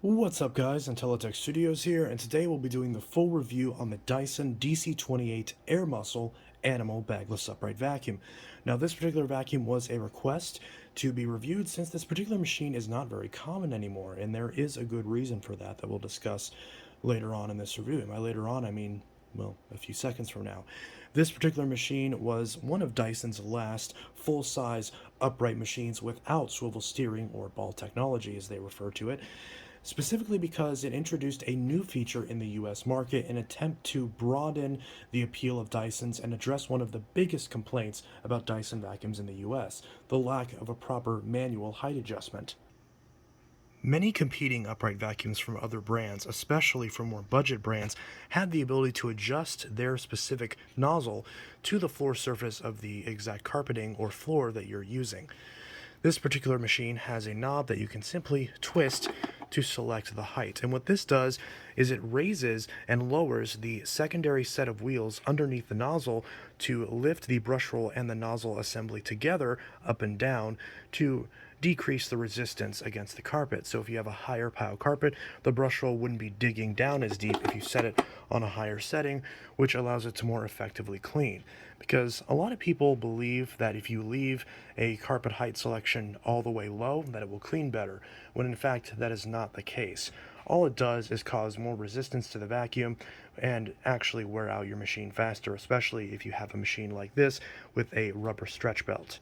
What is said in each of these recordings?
What's up guys, Intellitech Studios here, and today we'll be doing the full review on the Dyson DC28 AirMuscle Animal Bagless Upright Vacuum. Now this particular vacuum was a request to be reviewed since this particular machine is not very common anymore, and there is a good reason for that we'll discuss later on in this review. And by later on, I mean, well, a few seconds from now. This particular machine was one of Dyson's last full-size upright machines without swivel steering, or ball technology as they refer to it, specifically because it introduced a new feature in the US market in an attempt to broaden the appeal of Dysons and address one of the biggest complaints about Dyson vacuums in the US, the lack of a proper manual height adjustment. Many competing upright vacuums from other brands, especially from more budget brands, had the ability to adjust their specific nozzle to the floor surface of the exact carpeting or floor that you're using. This particular machine has a knob that you can simply twist to select the height. And what this does is it raises and lowers the secondary set of wheels underneath the nozzle to lift the brush roll and the nozzle assembly together up and down to decrease the resistance against the carpet. So if you have a higher pile carpet, the brush roll wouldn't be digging down as deep if you set it on a higher setting, which allows it to more effectively clean. Because a lot of people believe that if you leave a carpet height selection all the way low, that it will clean better, when in fact that is not the case. All it does is cause more resistance to the vacuum and actually wear out your machine faster, especially if you have a machine like this with a rubber stretch belt.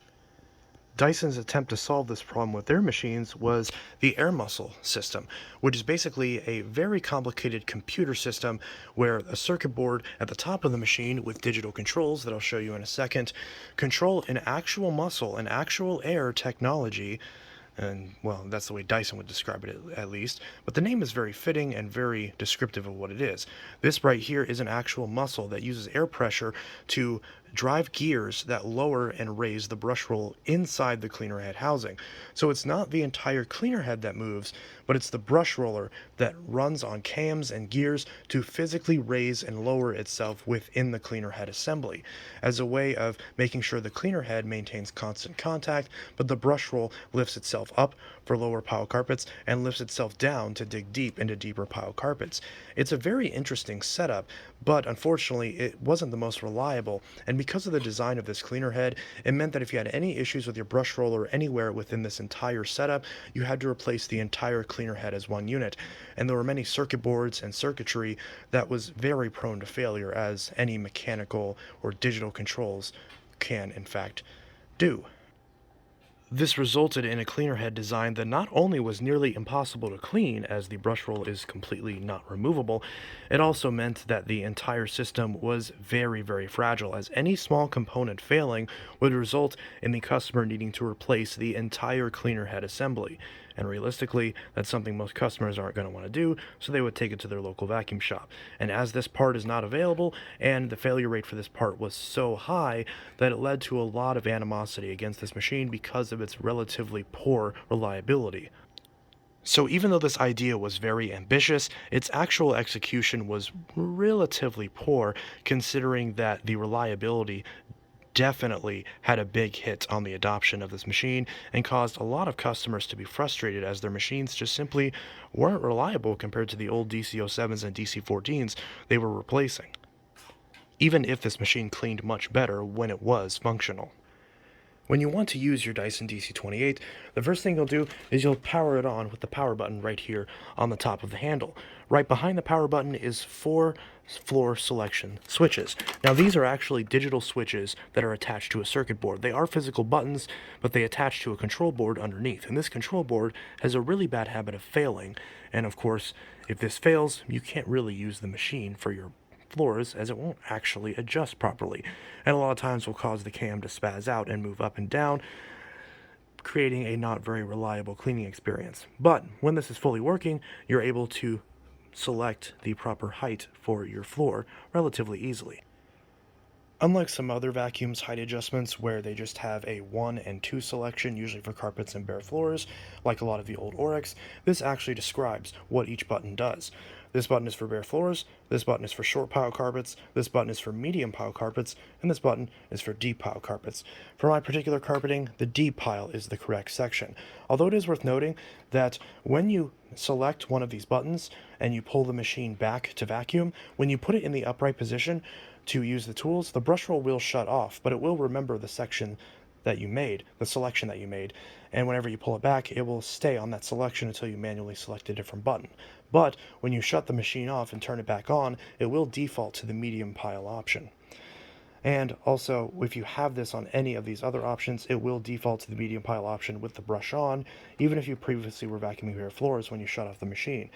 Dyson's attempt to solve this problem with their machines was the AirMuscle system, which is basically a very complicated computer system where a circuit board at the top of the machine with digital controls that I'll show you in a second control an actual muscle, an actual air technology. And, well, that's the way Dyson would describe it at least. But the name is very fitting and very descriptive of what it is. This right here is an actual muscle that uses air pressure to drive gears that lower and raise the brush roll inside the cleaner head housing. So it's not the entire cleaner head that moves, but it's the brush roller that runs on cams and gears to physically raise and lower itself within the cleaner head assembly, as a way of making sure the cleaner head maintains constant contact, but the brush roll lifts itself up for lower pile carpets and lifts itself down to dig deep into deeper pile carpets. It's a very interesting setup, but unfortunately it wasn't the most reliable, and because of the design of this cleaner head, it meant that if you had any issues with your brush roller anywhere within this entire setup, you had to replace the entire cleaner head as one unit. And there were many circuit boards and circuitry that was very prone to failure, as any mechanical or digital controls can in fact do. This resulted in a cleaner head design that not only was nearly impossible to clean, as the brush roll is completely not removable, it also meant that the entire system was very, very fragile, as any small component failing would result in the customer needing to replace the entire cleaner head assembly. And realistically, that's something most customers aren't going to want to do, so they would take it to their local vacuum shop. And as this part is not available, and the failure rate for this part was so high, that it led to a lot of animosity against this machine because of its relatively poor reliability. So even though this idea was very ambitious, its actual execution was relatively poor, considering that the reliability definitely had a big hit on the adoption of this machine and caused a lot of customers to be frustrated, as their machines just simply weren't reliable compared to the old DC07s and DC14s they were replacing, even if this machine cleaned much better when it was functional. When you want to use your Dyson DC28, the first thing you'll do is you'll power it on with the power button right here on the top of the handle. Right behind the power button is 4 floor selection switches. Now these are actually digital switches that are attached to a circuit board. They are physical buttons, but they attach to a control board underneath. And this control board has a really bad habit of failing. And of course, if this fails, you can't really use the machine for your floors, as it won't actually adjust properly, and a lot of times will cause the cam to spaz out and move up and down, creating a not very reliable cleaning experience. But when this is fully working, you're able to select the proper height for your floor relatively easily. Unlike some other vacuums height adjustments where they just have a 1 and 2 selection, usually for carpets and bare floors, like a lot of the old Oryx, this actually describes what each button does. This button is for bare floors, this button is for short pile carpets, this button is for medium pile carpets, and this button is for deep pile carpets. For my particular carpeting, the deep pile is the correct section. Although it is worth noting that when you select one of these buttons and you pull the machine back to vacuum, when you put it in the upright position to use the tools, the brush roll will shut off, but it will remember the section that you made, the selection that you made, and whenever you pull it back, it will stay on that selection until you manually select a different button. But when you shut the machine off and turn it back on, it will default to the medium pile option. And also, if you have this on any of these other options, it will default to the medium pile option with the brush on, even if you previously were vacuuming bare floors when you shut off the machine.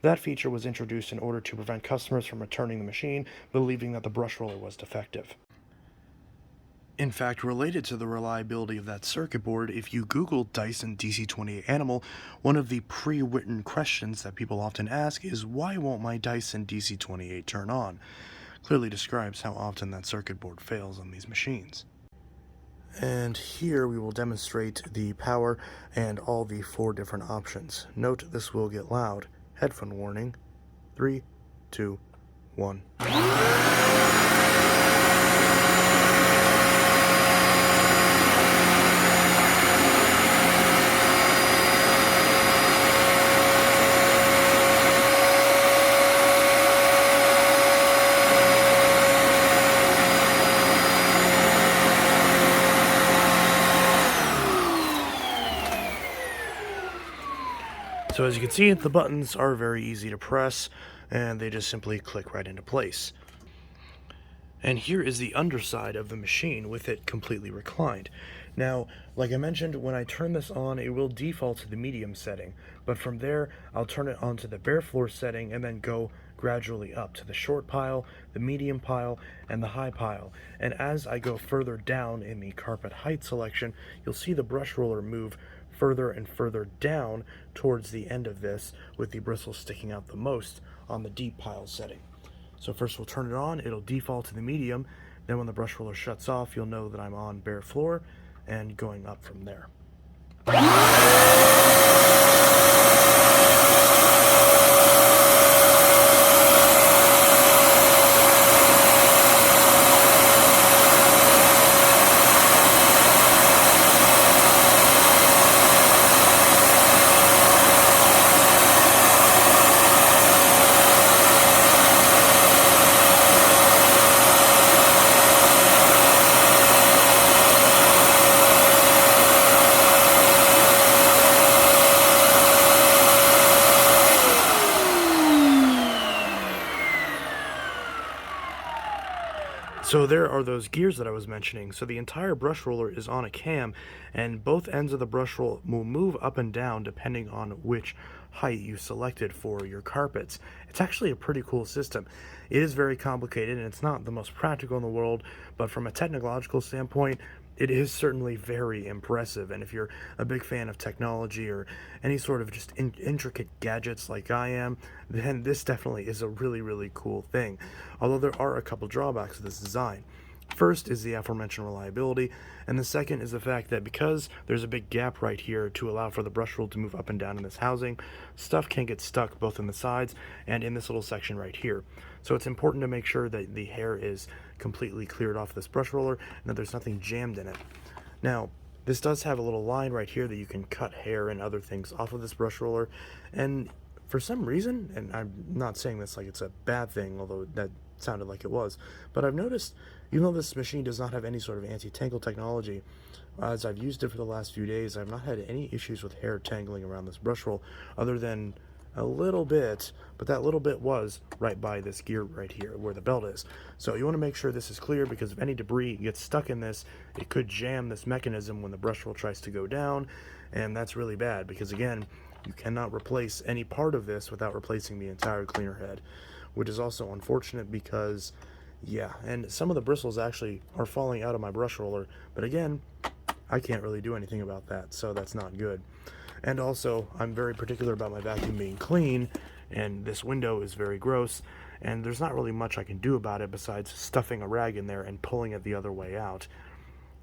That feature was introduced in order to prevent customers from returning the machine, believing that the brush roller was defective. In fact, related to the reliability of that circuit board, if you Google Dyson DC28 Animal, one of the pre-written questions that people often ask is, why won't my Dyson DC28 turn on? Clearly describes how often that circuit board fails on these machines. And here we will demonstrate the power and all the 4 different options. Note this will get loud. Headphone warning. 3, 2, 1. So as you can see, the buttons are very easy to press, and they just simply click right into place. And here is the underside of the machine with it completely reclined. Now, like I mentioned, when I turn this on, it will default to the medium setting, but from there, I'll turn it onto the bare floor setting and then go gradually up to the short pile, the medium pile, and the high pile. And as I go further down in the carpet height selection, you'll see the brush roller move further and further down towards the end of this, with the bristles sticking out the most on the deep pile setting. So first we'll turn it on, it'll default to the medium, then when the brush roller shuts off, you'll know that I'm on bare floor and going up from there. So there are those gears that I was mentioning. So the entire brush roller is on a cam, and both ends of the brush roll will move up and down depending on which height you selected for your carpets. It's actually a pretty cool system. It is very complicated, and it's not the most practical in the world, but from a technological standpoint, it is certainly very impressive. And if you're a big fan of technology or any sort of just intricate gadgets like I am, then this definitely is a really, really cool thing. Although there are a couple drawbacks to this design. First is the aforementioned reliability, and the second is the fact that because there's a big gap right here to allow for the brush roll to move up and down in this housing, stuff can get stuck both in the sides and in this little section right here. So it's important to make sure that the hair is completely cleared off this brush roller and that there's nothing jammed in it. Now, this does have a little line right here that you can cut hair and other things off of this brush roller, and for some reason, and I'm not saying this like it's a bad thing, although that sounded like it was, but I've noticed, even though this machine does not have any sort of anti-tangle technology, as I've used it for the last few days, I've not had any issues with hair tangling around this brush roll, other than a little bit, but that little bit was right by this gear right here where the belt is. So you want to make sure this is clear, because if any debris gets stuck in this, it could jam this mechanism when the brush roll tries to go down, and that's really bad, because again, you cannot replace any part of this without replacing the entire cleaner head, which is also unfortunate because, yeah, and some of the bristles actually are falling out of my brush roller, but again, I can't really do anything about that, so that's not good. And also, I'm very particular about my vacuum being clean, and this window is very gross, and there's not really much I can do about it besides stuffing a rag in there and pulling it the other way out.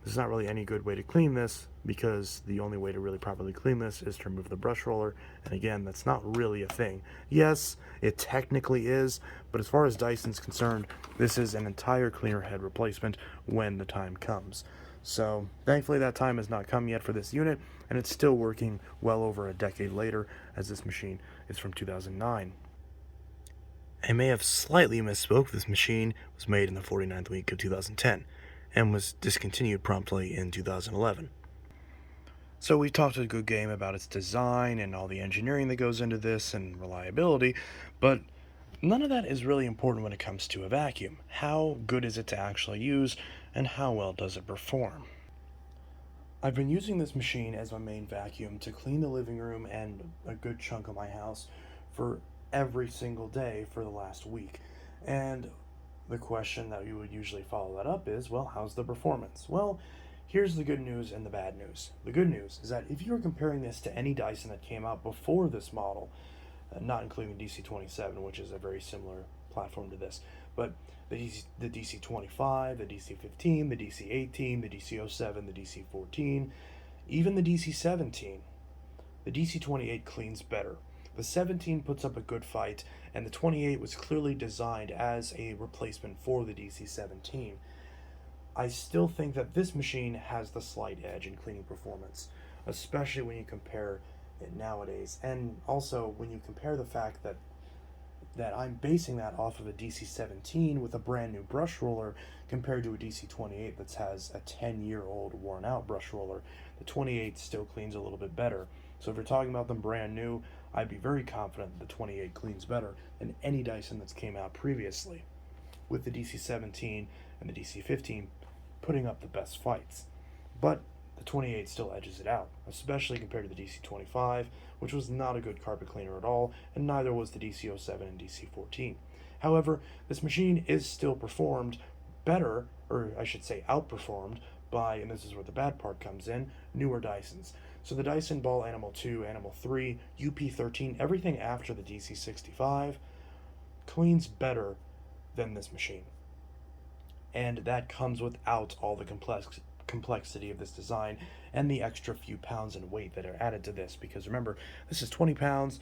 there's not really any good way to clean this, because the only way to really properly clean this is to remove the brush roller, and again, that's not really a thing. Yes, it technically is, but as far as Dyson's concerned, this is an entire cleaner head replacement when the time comes. So thankfully that time has not come yet for this unit, and it's still working well over a decade later, as this machine is from 2009. I may have slightly misspoke. This machine was made in the 49th week of 2010 and was discontinued promptly in 2011. So we talked a good game about its design and all the engineering that goes into this and reliability, but none of that is really important when it comes to a vacuum. How good is it to actually use, and how well does it perform? I've been using this machine as my main vacuum to clean the living room and a good chunk of my house for every single day for the last week. And the question that you would usually follow that up is, well, how's the performance? Well, here's the good news and the bad news. The good news is that if you were comparing this to any Dyson that came out before this model, not including the DC27, which is a very similar platform to this, but the DC25, the DC15, the DC18, the DC07, the DC14, even the DC17, the DC28 cleans better. The 17 puts up a good fight, and the 28 was clearly designed as a replacement for the DC17. I still think that this machine has the slight edge in cleaning performance, especially when you compare it nowadays, and also when you compare the fact that I'm basing that off of a DC17 with a brand new brush roller compared to a DC28 that has a 10-year-old worn out brush roller. The 28 still cleans a little bit better. So if you're talking about them brand new, I'd be very confident the 28 cleans better than any Dyson that's came out previously, with the DC17 and the DC15 putting up the best fights. But the 28 still edges it out, especially compared to the DC25, which was not a good carpet cleaner at all, and neither was the DC07 and DC14. However, this machine is still performed better, or I should say outperformed, by, and this is where the bad part comes in, newer Dysons. So the Dyson Ball Animal 2, Animal 3, UP13, everything after the DC65 cleans better than this machine. And that comes without all the complexity of this design and the extra few pounds in weight that are added to this, because remember, this is 20 pounds.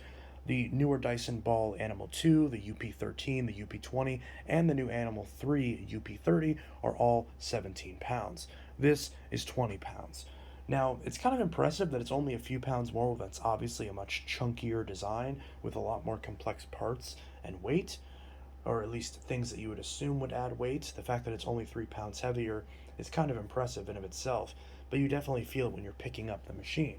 The newer Dyson Ball Animal 2, the UP13, the UP20, and the new Animal 3 UP30 are all 17 pounds. This is 20 pounds. Now, it's kind of impressive that it's only a few pounds more. That's obviously a much chunkier design with a lot more complex parts and weight, or at least things that you would assume would add weight. The fact that it's only 3 pounds heavier is kind of impressive in of itself, but you definitely feel it when you're picking up the machine.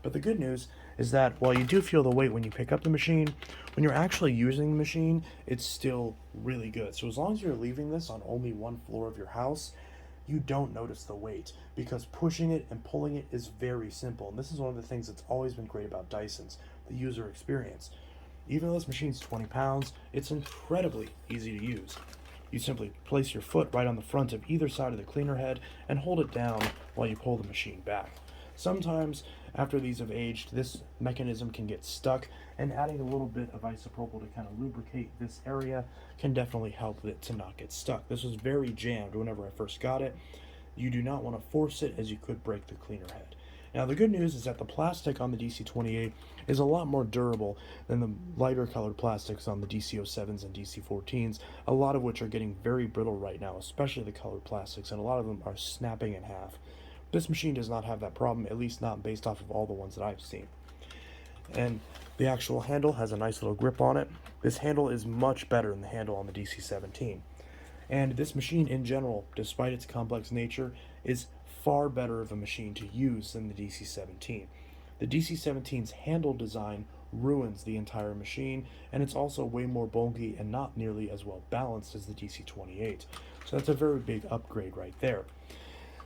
But the good news is that while you do feel the weight when you pick up the machine, when you're actually using the machine, it's still really good. So as long as you're leaving this on only one floor of your house, you don't notice the weight, because pushing it and pulling it is very simple. And this is one of the things that's always been great about Dysons, the user experience. Even though this machine's 20 pounds, it's incredibly easy to use. You simply place your foot right on the front of either side of the cleaner head and hold it down while you pull the machine back. Sometimes, after these have aged, this mechanism can get stuck, and adding a little bit of isopropyl to kind of lubricate this area can definitely help it to not get stuck. This was very jammed whenever I first got it. You do not want to force it, as you could break the cleaner head. Now, the good news is that the plastic on the DC28 is a lot more durable than the lighter colored plastics on the DC07s and DC14s, a lot of which are getting very brittle right now, especially the colored plastics, and a lot of them are snapping in half. This machine does not have that problem, at least not based off of all the ones that I've seen. And the actual handle has a nice little grip on it. This handle is much better than the handle on the DC17. And this machine in general, despite its complex nature, is far better of a machine to use than the DC17. The DC17's handle design ruins the entire machine, and it's also way more bulky and not nearly as well balanced as the DC28. So that's a very big upgrade right there.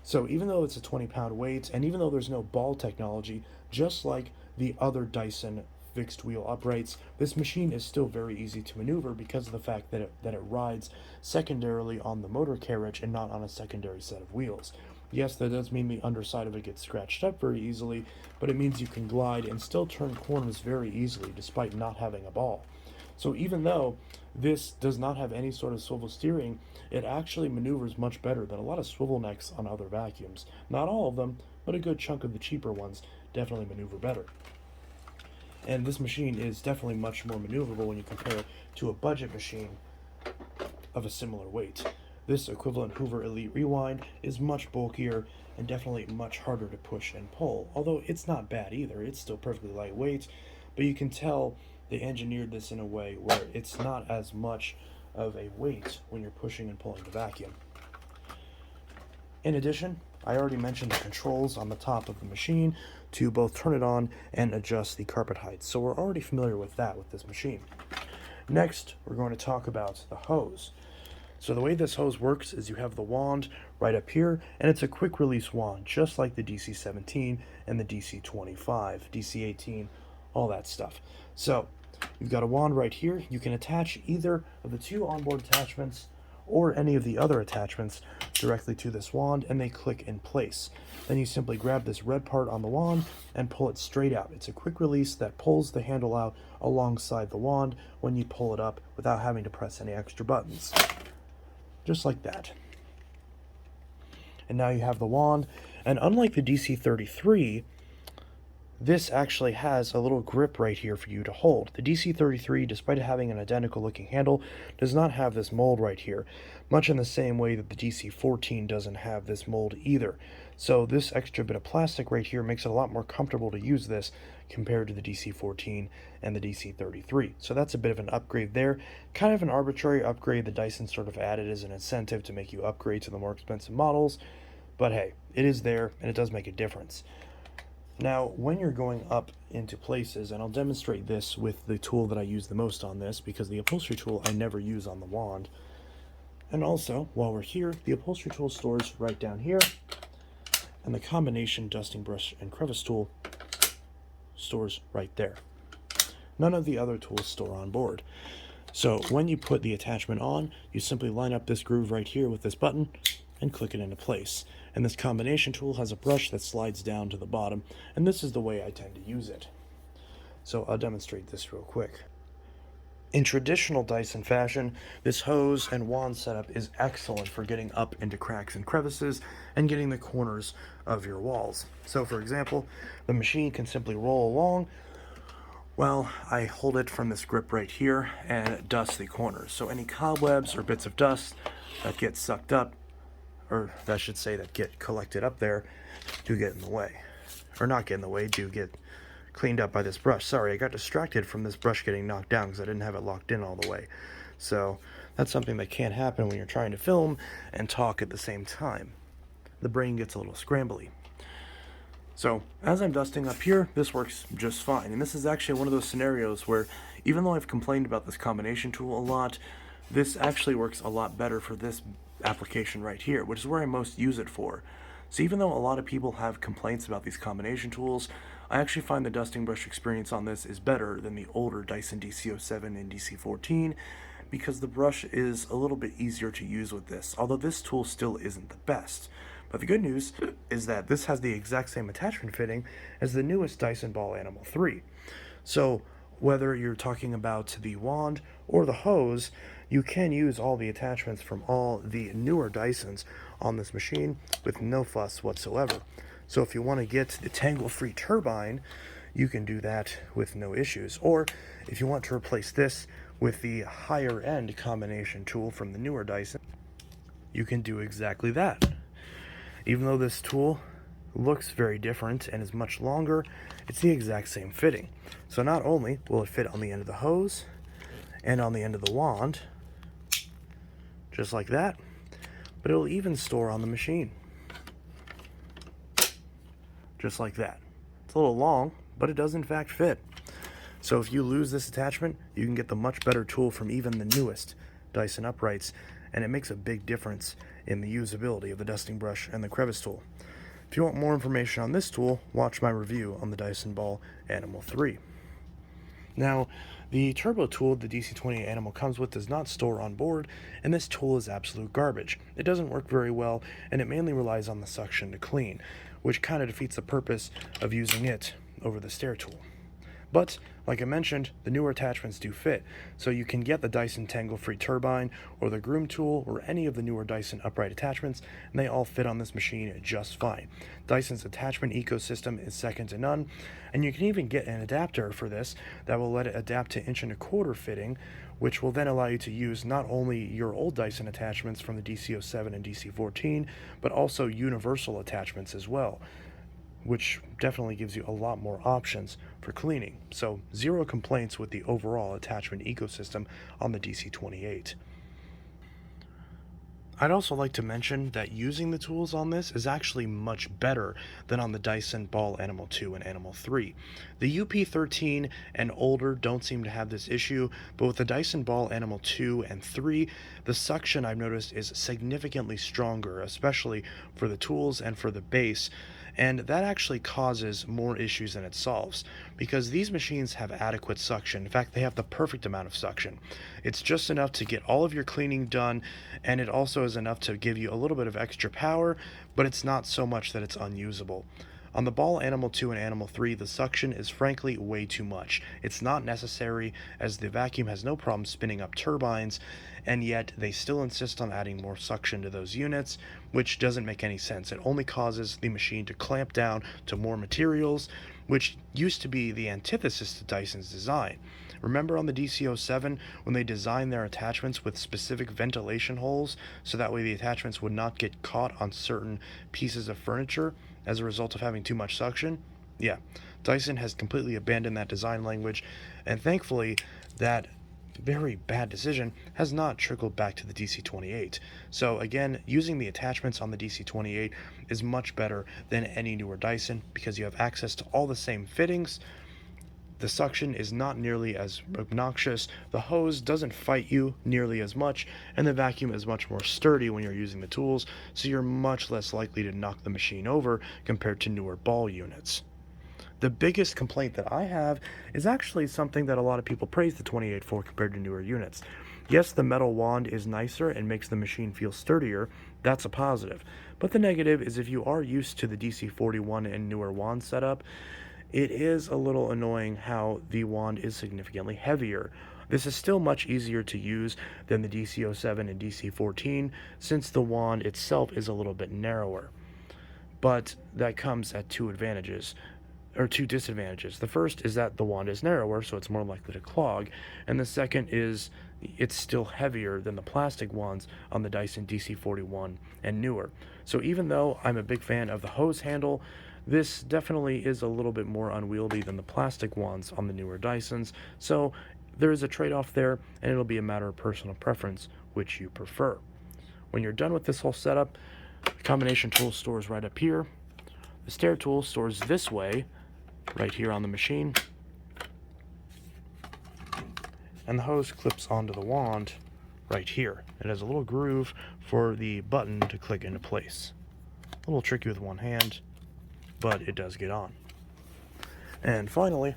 So even though it's a 20-pound weight, and even though there's no ball technology, just like the other Dyson fixed wheel uprights, this machine is still very easy to maneuver because of the fact that it rides secondarily on the motor carriage and not on a secondary set of wheels. Yes, that does mean the underside of it gets scratched up very easily, but it means you can glide and still turn corners very easily despite not having a ball. So even though this does not have any sort of swivel steering, it actually maneuvers much better than a lot of swivel necks on other vacuums. Not all of them, but a good chunk of the cheaper ones definitely maneuver better. And this machine is definitely much more maneuverable when you compare it to a budget machine of a similar weight. This equivalent Hoover Elite Rewind is much bulkier and definitely much harder to push and pull, although it's not bad either. It's still perfectly lightweight, but you can tell they engineered this in a way where it's not as much of a weight when you're pushing and pulling the vacuum. In addition, I already mentioned the controls on the top of the machine to both turn it on and adjust the carpet height, so we're already familiar with that with this machine. Next, we're going to talk about the hose. So the way this hose works is you have the wand right up here, and it's a quick release wand, just like the DC17 and the DC25, DC18, all that stuff. So you've got a wand right here. You can attach either of the two onboard attachments or any of the other attachments directly to this wand, and they click in place. Then you simply grab this red part on the wand and pull it straight out. It's a quick release that pulls the handle out alongside the wand when you pull it up without having to press any extra buttons. Just like that. And now you have the wand, and unlike the DC33, this actually has a little grip right here for you to hold. The DC33, despite having an identical looking handle, does not have this mold right here, much in the same way that the DC14 doesn't have this mold either. So this extra bit of plastic right here makes it a lot more comfortable to use this compared to the DC14 and the DC33. So that's a bit of an upgrade there. Kind of an arbitrary upgrade that Dyson sort of added as an incentive to make you upgrade to the more expensive models. But hey, it is there and it does make a difference. Now, when you're going up into places, and I'll demonstrate this with the tool that I use the most on this, because the upholstery tool I never use on the wand. And also, while we're here, the upholstery tool stores right down here, and the combination dusting brush and crevice tool stores right there. None of the other tools store on board. So when you put the attachment on, you simply line up this groove right here with this button and click it into place. And this combination tool has a brush that slides down to the bottom, and this is the way I tend to use it. So I'll demonstrate this real quick. In traditional Dyson fashion, this hose and wand setup is excellent for getting up into cracks and crevices and getting the corners of your walls. So for example, the machine can simply roll along while I hold it from this grip right here and dust the corners. So any cobwebs or bits of dust that get sucked up, or that should say that get collected up there, do get in the way. Or not get in the way, do get cleaned up by this brush. Sorry, I got distracted from this brush getting knocked down because I didn't have it locked in all the way. So that's something that can't happen when you're trying to film and talk at the same time. The brain gets a little scrambly. So as I'm dusting up here, this works just fine. And this is actually one of those scenarios where, even though I've complained about this combination tool a lot, this actually works a lot better for this application right here, which is where I most use it for. So even though a lot of people have complaints about these combination tools, I actually find the dusting brush experience on this is better than the older Dyson DC07 and DC14 because the brush is a little bit easier to use with this, although this tool still isn't the best. But the good news is that this has the exact same attachment fitting as the newest Dyson Ball Animal 3. So whether you're talking about the wand or the hose, you can use all the attachments from all the newer Dysons on this machine with no fuss whatsoever. So if you want to get the tangle-free turbine, you can do that with no issues. Or if you want to replace this with the higher-end combination tool from the newer Dyson, you can do exactly that. Even though this tool looks very different and is much longer, it's the exact same fitting. So not only will it fit on the end of the hose and on the end of the wand, just like that, but it'll even store on the machine. Just like that. It's a little long, but it does in fact fit. So if you lose this attachment, you can get the much better tool from even the newest Dyson uprights, and it makes a big difference in the usability of the dusting brush and the crevice tool. If you want more information on this tool, watch my review on the Dyson Ball Animal 3. Now, the turbo tool the DC28 Animal comes with does not store on board, and this tool is absolute garbage. It doesn't work very well, and it mainly relies on the suction to clean, which kind of defeats the purpose of using it over the stair tool. But like I mentioned, the newer attachments do fit, so you can get the Dyson Tangle-Free Turbine or the Groom Tool or any of the newer Dyson upright attachments, and they all fit on this machine just fine. Dyson's attachment ecosystem is second to none, and you can even get an adapter for this that will let it adapt to 1.25" fitting, which will then allow you to use not only your old Dyson attachments from the DC07 and DC14, but also universal attachments as well, which definitely gives you a lot more options for cleaning. So zero complaints with the overall attachment ecosystem on the DC28. I'd also like to mention that using the tools on this is actually much better than on the Dyson Ball Animal 2 and Animal 3. The UP13 and older don't seem to have this issue, but with the Dyson Ball Animal 2 and 3, the suction I've noticed is significantly stronger, especially for the tools and for the base, and that actually causes more issues than it solves, because these machines have adequate suction. In fact, they have the perfect amount of suction. It's just enough to get all of your cleaning done, and it also is enough to give you a little bit of extra power, but it's not so much that it's unusable. On the Ball Animal 2 and Animal 3, the suction is frankly way too much. It's not necessary, as the vacuum has no problem spinning up turbines, and yet they still insist on adding more suction to those units, which doesn't make any sense. It only causes the machine to clamp down to more materials, which used to be the antithesis to Dyson's design. Remember on the DC07 when they designed their attachments with specific ventilation holes so that way the attachments would not get caught on certain pieces of furniture as a result of having too much suction? Yeah, Dyson has completely abandoned that design language, and thankfully that very bad decision has not trickled back to the DC28. So again, using the attachments on the DC28 is much better than any newer Dyson because you have access to all the same fittings. The suction is not nearly as obnoxious, the hose doesn't fight you nearly as much, and the vacuum is much more sturdy when you're using the tools, so you're much less likely to knock the machine over compared to newer ball units. The biggest complaint that I have is actually something that a lot of people praise the 28 for compared to newer units. Yes, the metal wand is nicer and makes the machine feel sturdier, that's a positive. But the negative is if you are used to the DC41 and newer wand setup, it is a little annoying how the wand is significantly heavier. This is still much easier to use than the DC07 and DC14 since the wand itself is a little bit narrower. But that comes at two disadvantages. The first is that the wand is narrower, so it's more likely to clog, and the second is it's still heavier than the plastic wands on the Dyson DC41 and newer. So even though I'm a big fan of the hose handle, this definitely is a little bit more unwieldy than the plastic wands on the newer Dysons, so there is a trade-off there, and it'll be a matter of personal preference which you prefer. When you're done with this whole setup, the combination tool stores right up here. The stair tool stores this way, right here on the machine, and the hose clips onto the wand right here. It has a little groove for the button to click into place. A little tricky with one hand, but it does get on. And finally,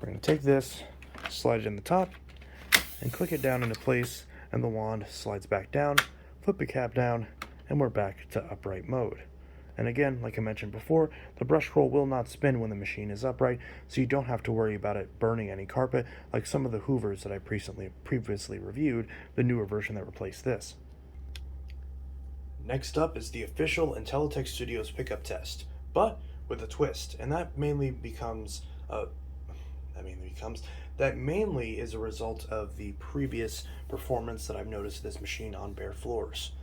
we're going to take this, slide it in the top, and click it down into place, and the wand slides back down, flip the cap down, and we're back to upright mode. And again, like I mentioned before, the brush roll will not spin when the machine is upright, so you don't have to worry about it burning any carpet like some of the Hoovers that I previously reviewed, the newer version that replaced this. Next up is the official Intellitech Studios pickup test, but with a twist, and that mainly is a result of the previous performance that I've noticed this machine on bare floors.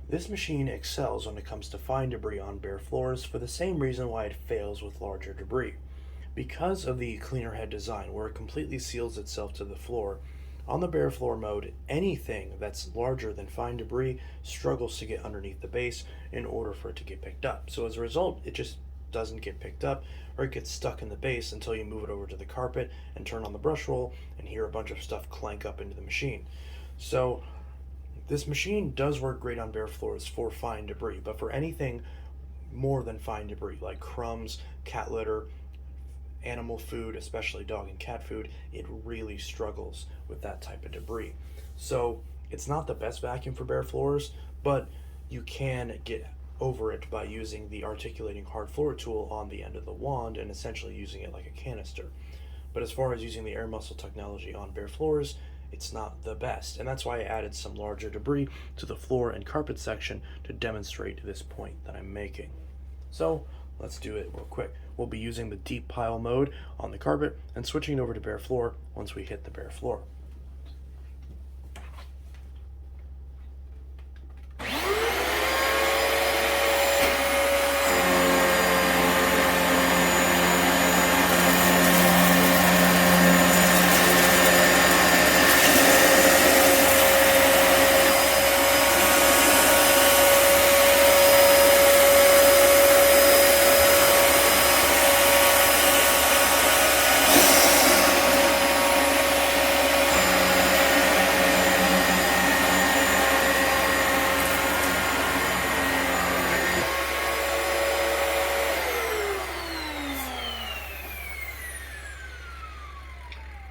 This machine excels when it comes to fine debris on bare floors for the same reason why it fails with larger debris. Because of the cleaner head design, where it completely seals itself to the floor, on the bare floor mode, anything that's larger than fine debris struggles to get underneath the base in order for it to get picked up. So as a result, it just doesn't get picked up, or it gets stuck in the base until you move it over to the carpet and turn on the brush roll and hear a bunch of stuff clank up into the machine. So this machine does work great on bare floors for fine debris, but for anything more than fine debris, like crumbs, cat litter, animal food, especially dog and cat food, it really struggles with that type of debris. So it's not the best vacuum for bare floors, but you can get over it by using the articulating hard floor tool on the end of the wand and essentially using it like a canister. But as far as using the AirMuscle technology on bare floors, it's not the best, and that's why I added some larger debris to the floor and carpet section to demonstrate this point that I'm making. So let's do it real quick. We'll be using the deep pile mode on the carpet and switching over to bare floor once we hit the bare floor.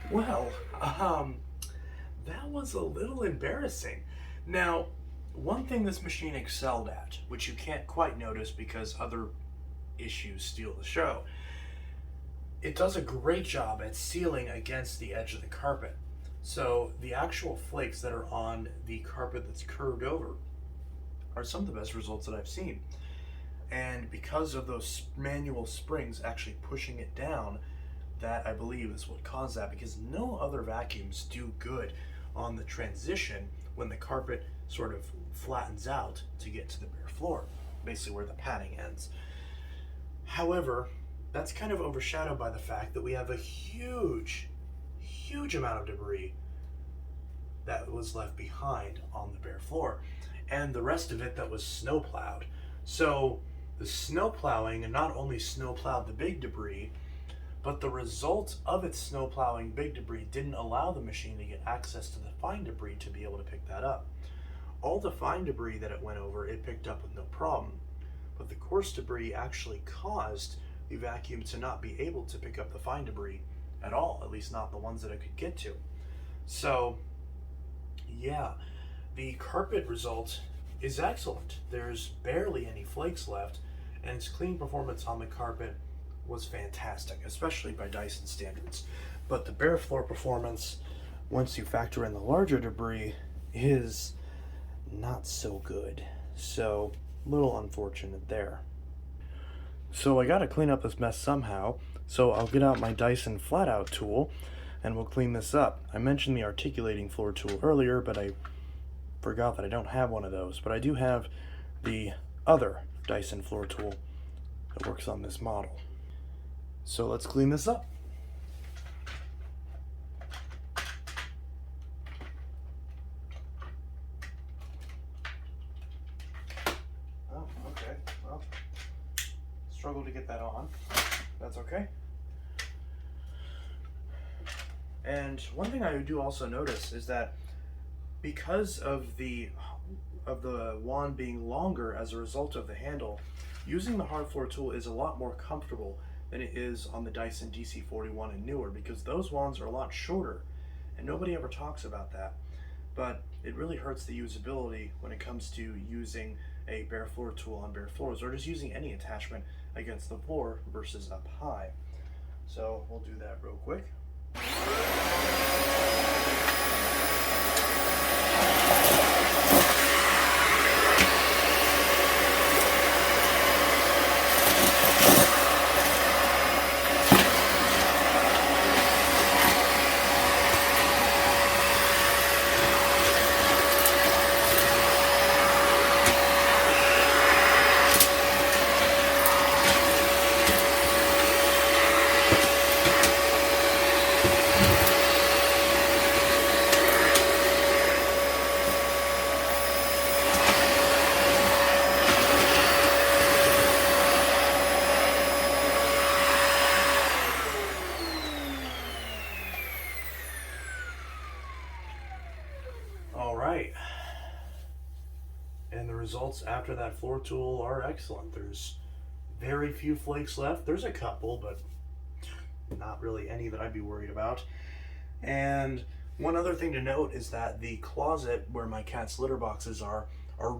Well, that was a little embarrassing. Now, one thing this machine excelled at, which you can't quite notice because other issues steal the show, it does a great job at sealing against the edge of the carpet. So the actual flakes that are on the carpet that's curved over are some of the best results that I've seen. And because of those manual springs actually pushing it down, that I believe is what caused that, because no other vacuums do good on the transition when the carpet sort of flattens out to get to the bare floor, basically where the padding ends. However, that's kind of overshadowed by the fact that we have a huge amount of debris that was left behind on the bare floor, and the rest of it that was snow plowed. So the snow plowing not only snow plowed the big debris, but the result of its snow plowing big debris didn't allow the machine to get access to the fine debris to be able to pick that up. All the fine debris that it went over, it picked up with no problem. But the coarse debris actually caused the vacuum to not be able to pick up the fine debris at all, at least not the ones that it could get to. So, yeah, the carpet result is excellent. There's barely any flakes left, and its clean performance on the carpet was fantastic, especially by Dyson standards. But the bare floor performance, once you factor in the larger debris, is not so good. So, a little unfortunate there. So I gotta clean up this mess somehow, so I'll get out my Dyson flat out tool and we'll clean this up. I mentioned the articulating floor tool earlier, but I forgot that I don't have one of those. But I do have the other Dyson floor tool that works on this model. So let's clean this up. Oh, okay. Well, struggle to get that on. That's okay. And one thing I do also notice is that because of the wand being longer as a result of the handle, using the hard floor tool is a lot more comfortable than it is on the Dyson DC41 and newer, because those wands are a lot shorter and nobody ever talks about that. But it really hurts the usability when it comes to using a bare floor tool on bare floors, or just using any attachment against the floor versus up high. So we'll do that real quick. Alright, and the results after that floor tool are excellent. There's very few flakes left. There's a couple, but not really any that I'd be worried about. And one other thing to note is that the closet where my cat's litter boxes are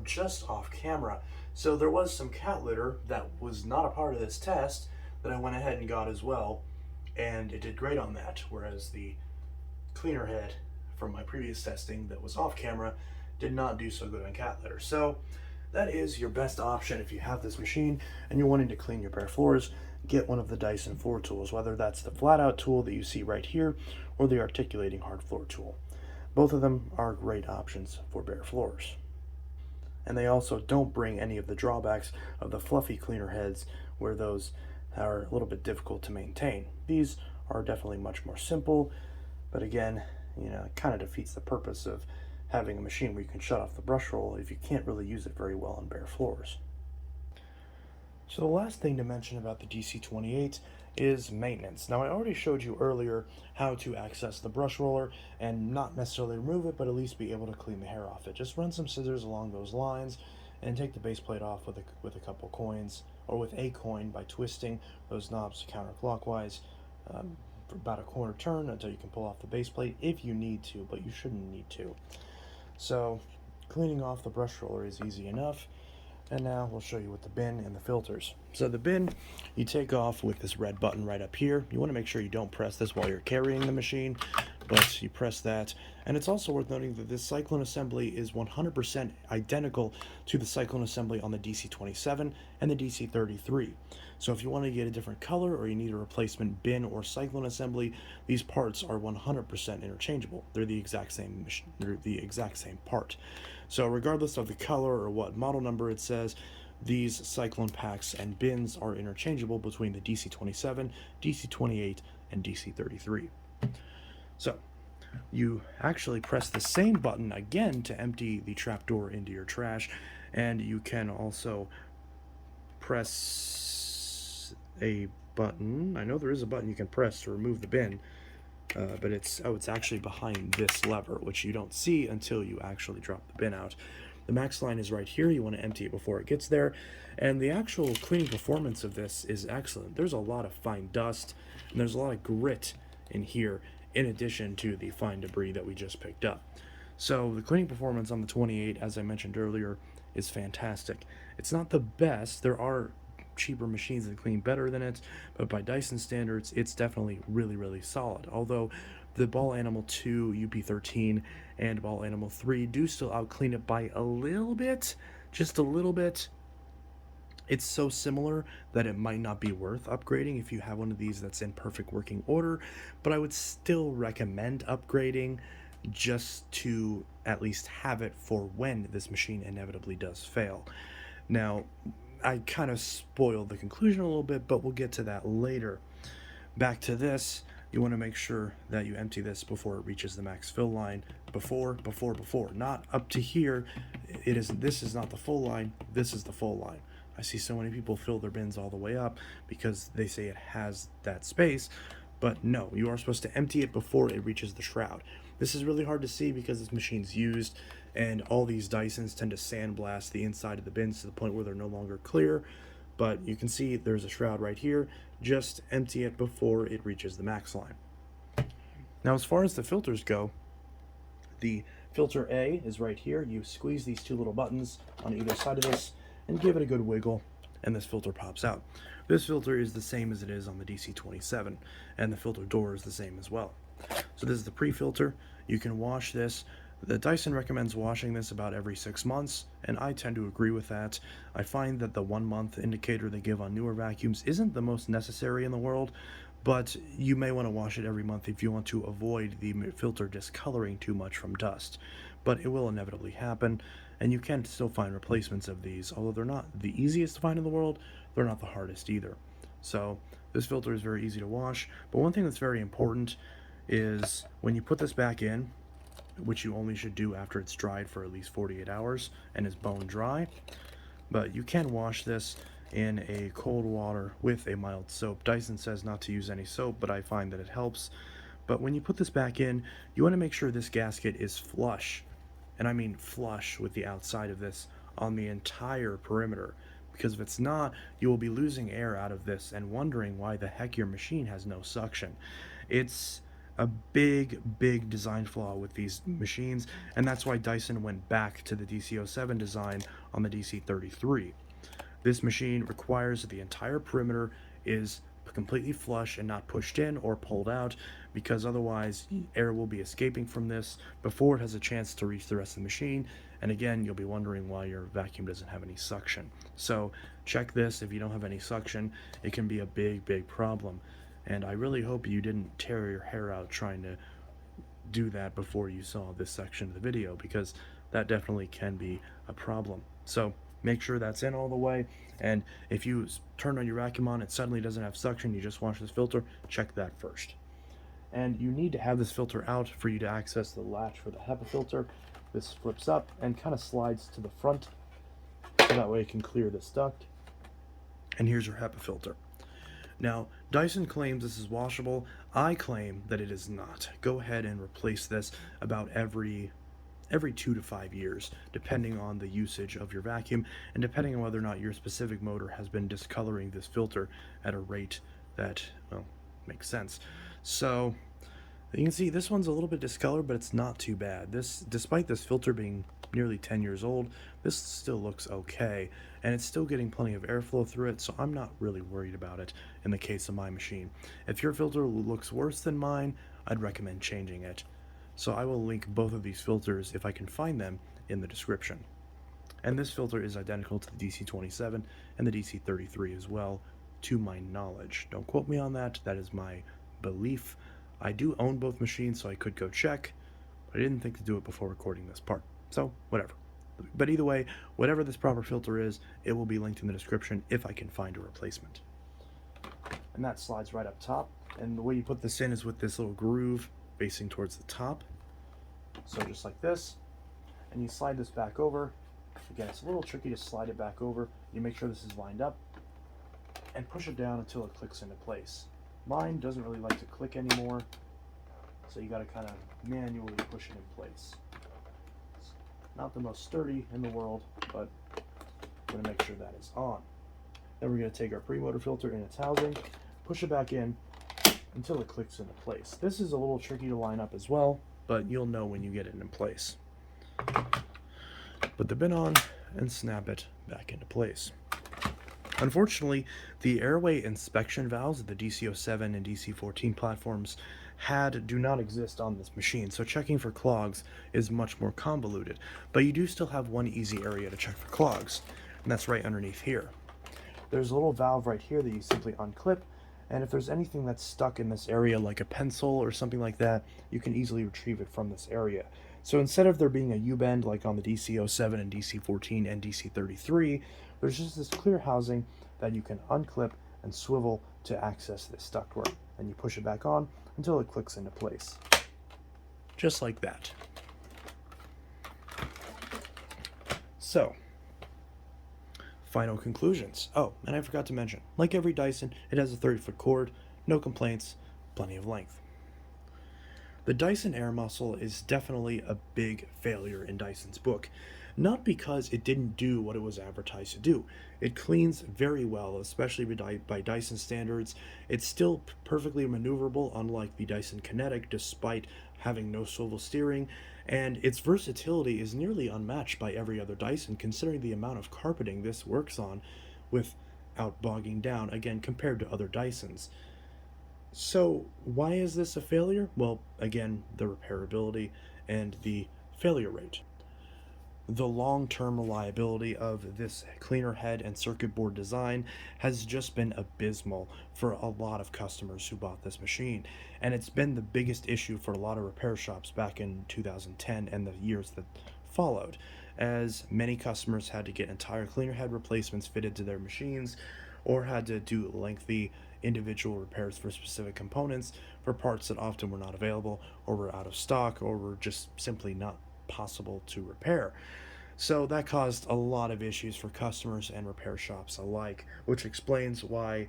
just off camera. So there was some cat litter that was not a part of this test that I went ahead and got as well, and it did great on that, whereas the cleaner head from my previous testing that was off camera did not do so good on cat litter. So that is your best option if you have this machine and you're wanting to clean your bare floors. Get one of the Dyson floor tools, whether that's the flat out tool that you see right here or the articulating hard floor tool. Both of them are great options for bare floors. And they also don't bring any of the drawbacks of the fluffy cleaner heads, where those are a little bit difficult to maintain. These are definitely much more simple, but again, it kind of defeats the purpose of having a machine where you can shut off the brush roll if you can't really use it very well on bare floors. So the last thing to mention about the DC28 is maintenance. Now I already showed you earlier how to access the brush roller and not necessarily remove it, but at least be able to clean the hair off it. Just run some scissors along those lines and take the base plate off with a couple coins, or with a coin, by twisting those knobs counterclockwise for about a quarter turn until you can pull off the base plate if you need to, but you shouldn't need to. So cleaning off the brush roller is easy enough. And now we'll show you with the bin and the filters. So the bin, you take off with this red button right up here. You want to make sure you don't press this while you're carrying the machine, but you press that. And it's also worth noting that this cyclone assembly is 100% identical to the cyclone assembly on the DC27 and the DC33. So if you want to get a different color or you need a replacement bin or cyclone assembly, these parts are 100% interchangeable. They're the exact same part. So regardless of the color or what model number it says, these cyclone packs and bins are interchangeable between the DC27, DC28, and DC33. So you actually press the same button again to empty the trapdoor into your trash, and you can also press a button. I know there is a button you can press to remove the bin, but it's actually behind this lever, which you don't see until you actually drop the bin out. The max line is right here. You want to empty it before it gets there, and the actual cleaning performance of this is excellent. There's a lot of fine dust, and there's a lot of grit in here, in addition to the fine debris that we just picked up. So the cleaning performance on the 28, as I mentioned earlier, is fantastic. It's not the best. There are cheaper machines that clean better than it, but by Dyson standards, it's definitely really, really solid. Although the Ball Animal 2, UP13, and Ball Animal 3 do still outclean it by a little bit, just a little bit. It's so similar that it might not be worth upgrading if you have one of these that's in perfect working order, but I would still recommend upgrading just to at least have it for when this machine inevitably does fail. Now, I kind of spoiled the conclusion a little bit, but we'll get to that later. Back to this, you want to make sure that you empty this before it reaches the max fill line. Before, not up to here. This is not the full line, this is the full line. I see so many people fill their bins all the way up because they say it has that space, but no, you are supposed to empty it before it reaches the shroud. This is really hard to see because this machine's used, and all these Dysons tend to sandblast the inside of the bins to the point where they're no longer clear, but you can see there's a shroud right here. Just empty it before it reaches the max line. Now, as far as the filters go, the filter A is right here. You squeeze these two little buttons on either side of this and give it a good wiggle, and this filter pops out. This filter is the same as it is on the DC27, and the filter door is the same as well. So this is the pre-filter. You can wash this. The Dyson recommends washing this about every 6 months, and I tend to agree with that. I find that the 1 month indicator they give on newer vacuums isn't the most necessary in the world, but you may want to wash it every month if you want to avoid the filter discoloring too much from dust. But it will inevitably happen, and you can still find replacements of these. Although they're not the easiest to find in the world, they're not the hardest either. So this filter is very easy to wash, but one thing that's very important is when you put this back in, which you only should do after it's dried for at least 48 hours and is bone dry, but you can wash this in a cold water with a mild soap. Dyson says not to use any soap, but I find that it helps. But when you put this back in, you want to make sure this gasket is flush, and I mean flush with the outside of this on the entire perimeter, because if it's not, you will be losing air out of this and wondering why the heck your machine has no suction. It's a big design flaw with these machines, and that's why Dyson went back to the DC07 design on the DC33. This machine requires that the entire perimeter is completely flush and not pushed in or pulled out, because otherwise air will be escaping from this before it has a chance to reach the rest of the machine, and again you'll be wondering why your vacuum doesn't have any suction. So check this. If you don't have any suction, it can be a big problem, and I really hope you didn't tear your hair out trying to do that before you saw this section of the video, because that definitely can be a problem. So make sure that's in all the way, and if you turn on your vacuum on, it suddenly doesn't have suction, you just wash this filter, check that first. And you need to have this filter out for you to access the latch for the HEPA filter. This flips up and kind of slides to the front, so that way it can clear this duct. And here's your HEPA filter. Now, Dyson claims this is washable. I claim that it is not. Go ahead and replace this about every 2 to 5 years, depending on the usage of your vacuum and depending on whether or not your specific motor has been discoloring this filter at a rate that, well, makes sense. So you can see this one's a little bit discolored, but it's not too bad. Despite this filter being nearly 10 years old, this still looks okay, and it's still getting plenty of airflow through it, so I'm not really worried about it in the case of my machine. If your filter looks worse than mine, I'd recommend changing it. So I will link both of these filters, if I can find them, in the description. And this filter is identical to the DC27 and the DC33 as well, to my knowledge. Don't quote me on that, that is my belief. I do own both machines, so I could go check, but I didn't think to do it before recording this part. So, whatever. But either way, whatever this proper filter is, it will be linked in the description if I can find a replacement. And that slides right up top. And the way you put this in is with this little groove facing towards the top. So just like this. And you slide this back over. Again, it's a little tricky to slide it back over. You make sure this is lined up. And push it down until it clicks into place. Mine doesn't really like to click anymore, so you got to kind of manually push it in place. It's not the most sturdy in the world, but I'm going to make sure that is on. Then we're going to take our pre-motor filter in its housing, push it back in until it clicks into place. This is a little tricky to line up as well, but you'll know when you get it in place. Put the bin on and snap it back into place. Unfortunately, the airway inspection valves of the DC07 and DC14 platforms do not exist on this machine, so checking for clogs is much more convoluted. But you do still have one easy area to check for clogs, and that's right underneath here. There's a little valve right here that you simply unclip, and if there's anything that's stuck in this area, like a pencil or something like that, you can easily retrieve it from this area. So instead of there being a U-bend like on the DC07 and DC14 and DC33, there's just this clear housing that you can unclip and swivel to access this ductwork. And you push it back on until it clicks into place. Just like that. So, final conclusions. Oh, and I forgot to mention, like every Dyson, it has a 30-foot cord, no complaints, plenty of length. The Dyson AirMuscle is definitely a big failure in Dyson's book, not because it didn't do what it was advertised to do. It cleans very well, especially by Dyson standards. It's still perfectly maneuverable, unlike the Dyson Kinetic, despite having no swivel steering, and its versatility is nearly unmatched by every other Dyson, considering the amount of carpeting this works on without bogging down, again, compared to other Dysons. So why is this a failure? Well, again, the repairability and the failure rate. The long-term reliability of this cleaner head and circuit board design has just been abysmal for a lot of customers who bought this machine, and it's been the biggest issue for a lot of repair shops back in 2010 and the years that followed, as many customers had to get entire cleaner head replacements fitted to their machines, or had to do lengthy individual repairs for specific components for parts that often were not available, or were out of stock, or were just simply not possible to repair. So that caused a lot of issues for customers and repair shops alike, which explains why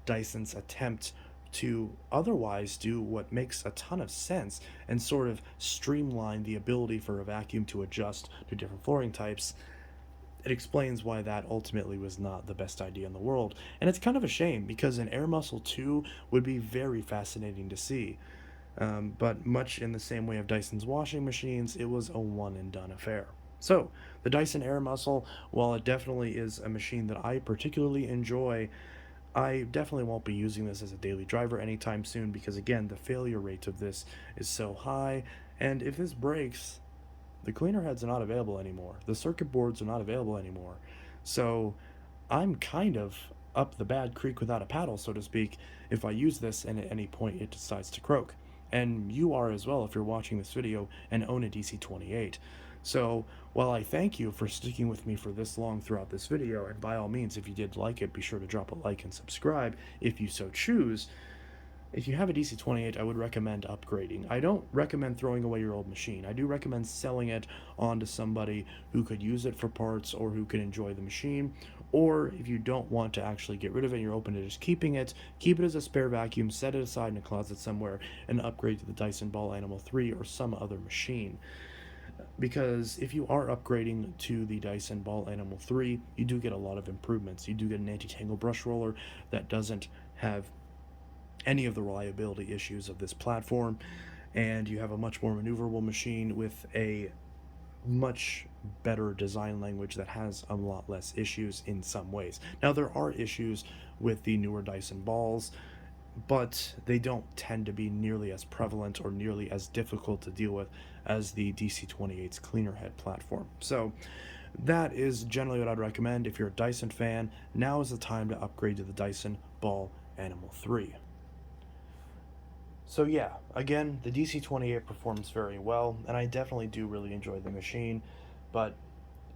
Dyson's attempt to otherwise do what makes a ton of sense and sort of streamline the ability for a vacuum to adjust to different flooring types, it explains why that ultimately was not the best idea in the world. And it's kind of a shame, because an AirMuscle 2 would be very fascinating to see. But much in the same way of Dyson's washing machines, it was a one and done affair. So, the Dyson AirMuscle, while it definitely is a machine that I particularly enjoy, I definitely won't be using this as a daily driver anytime soon because, again, the failure rate of this is so high. And if this breaks, the cleaner heads are not available anymore. The circuit boards are not available anymore. So, I'm kind of up the bad creek without a paddle, so to speak, if I use this and at any point it decides to croak. And you are as well if you're watching this video and own a DC28. So, while I thank you for sticking with me for this long throughout this video, and by all means, if you did like it, be sure to drop a like and subscribe if you so choose. If you have a DC28, I would recommend upgrading. I don't recommend throwing away your old machine. I do recommend selling it on to somebody who could use it for parts or who could enjoy the machine. Or if you don't want to actually get rid of it and you're open to just keeping it, keep it as a spare vacuum, set it aside in a closet somewhere, and upgrade to the Dyson Ball Animal 3 or some other machine. Because if you are upgrading to the Dyson Ball Animal 3, you do get a lot of improvements. You do get an anti-tangle brush roller that doesn't have any of the reliability issues of this platform, and you have a much more maneuverable machine with a much better design language that has a lot less issues in some ways. Now, there are issues with the newer Dyson balls, but they don't tend to be nearly as prevalent or nearly as difficult to deal with as the DC28's cleaner head platform. So that is generally what I'd recommend. If you're a Dyson fan, now is the time to upgrade to the Dyson Ball Animal 3. So yeah, again, the DC28 performs very well, and I definitely do really enjoy the machine, but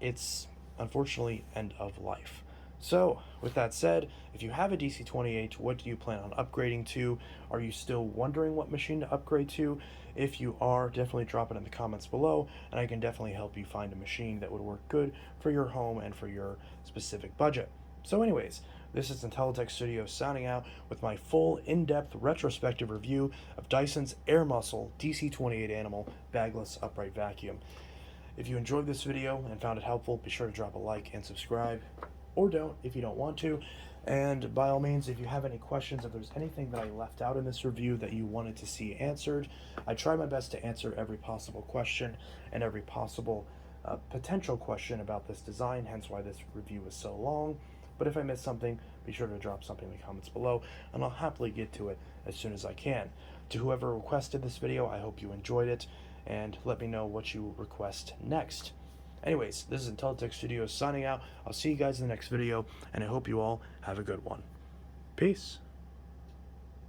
it's unfortunately end of life. So, with that said, if you have a DC28, what do you plan on upgrading to? Are you still wondering what machine to upgrade to? If you are, definitely drop it in the comments below, and I can definitely help you find a machine that would work good for your home and for your specific budget. So anyways, this is Intellitech Studios signing out with my full in-depth retrospective review of Dyson's AirMuscle DC28 Animal Bagless Upright Vacuum. If you enjoyed this video and found it helpful, be sure to drop a like and subscribe, or don't if you don't want to. And by all means, if you have any questions, if there's anything that I left out in this review that you wanted to see answered, I try my best to answer every possible question and every possible potential question about this design, hence why this review is so long. But if I miss something, be sure to drop something in the comments below, and I'll happily get to it as soon as I can. To whoever requested this video, I hope you enjoyed it, and let me know what you request next. Anyways, this is Intellitech Studios signing out. I'll see you guys in the next video, and I hope you all have a good one. Peace.